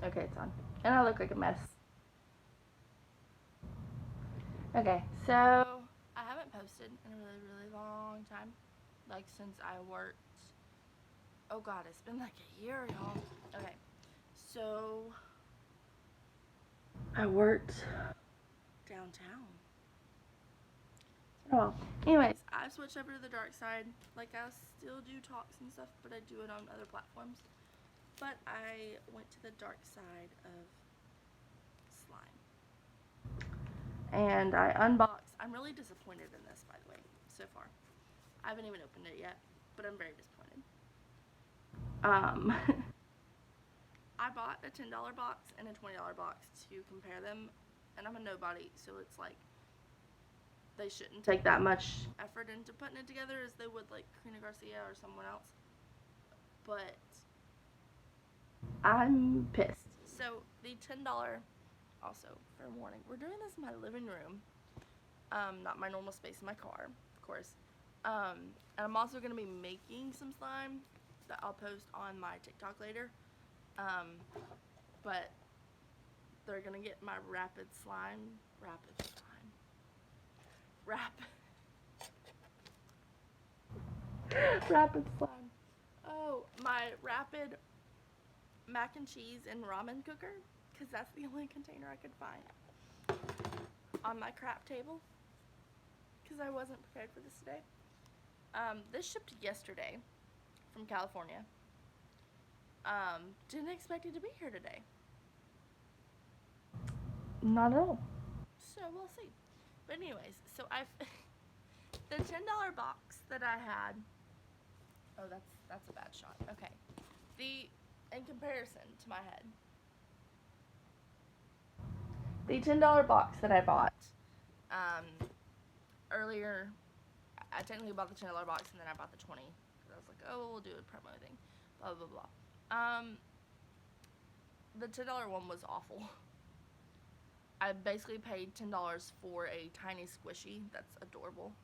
Okay, it's on. And I look like a mess. Okay, so I haven't posted in a really, really long time. Like, since I worked. Oh, God, it's been like a year, y'all. Okay, so I worked downtown. Oh, anyways, I've switched over to the dark side. Like, I still do talks and stuff, but I do it on other platforms. But I went to the dark side of slime. And I unboxed. I'm really disappointed in this, by the way, so far. I haven't even opened it yet, but I'm very disappointed. I bought a $10 box and a $20 box to compare them, and I'm a nobody, so it's like they shouldn't take that much effort into putting it together as they would like Karina Garcia or someone else. But I'm pissed. So the $10, also for warning, we're doing this in my living room, not my normal space in my car, of course. And I'm also gonna be making some slime that I'll post on my TikTok later. But they're gonna get my rapid slime. Rapid slime. Oh, my rapid mac and cheese and ramen cooker, because that's the only container I could find on my crap table, because I wasn't prepared for this today. This shipped yesterday from California. Didn't expect it to be here today. Not at all. So we'll see. But anyways, so I've the $10 box that I had. Oh, that's a bad shot. Okay. In comparison to my head, the $10 box that I bought earlier, I technically bought the $10 box and then I bought the 20 because I was like, oh, we'll do a promo thing, blah blah blah. The $10 one was awful. I basically paid $10 for a tiny squishy that's adorable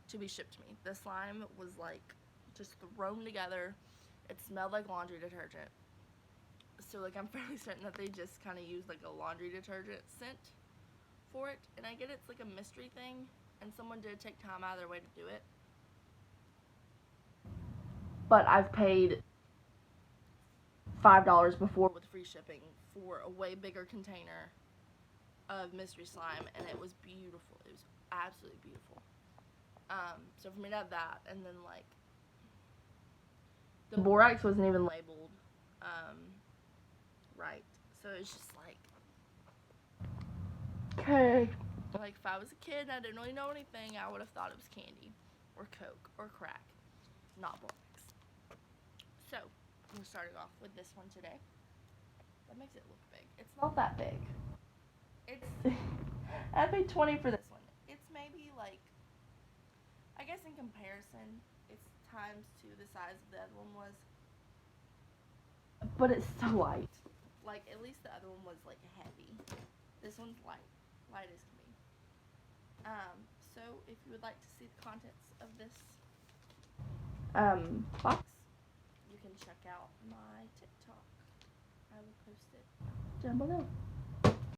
to be shipped to me. The slime was like just thrown together. It smelled like laundry detergent. So like I'm fairly certain that they just kind of used like a laundry detergent scent for it. And I get it's like a mystery thing and someone did take time out of their way to do it. But I've paid $5 before with free shipping for a way bigger container of mystery slime, and it was beautiful. It was absolutely beautiful. So for me to have that, and then like the borax wasn't even labeled right, so it's just like, okay. Like if I was a kid and I didn't really know anything, I would have thought it was candy or Coke or crack, not borax. So I'm starting off with this one today. That makes it look big. It's not that big. It's I paid $20 for this one. It's maybe like, I guess in comparison, it's times 2 the size of the other one was. But it's so light. Like, at least the other one was like heavy. This one's light. Light as can be. So if you would like to see the contents of this box, you can check out my TikTok. I will post it down below.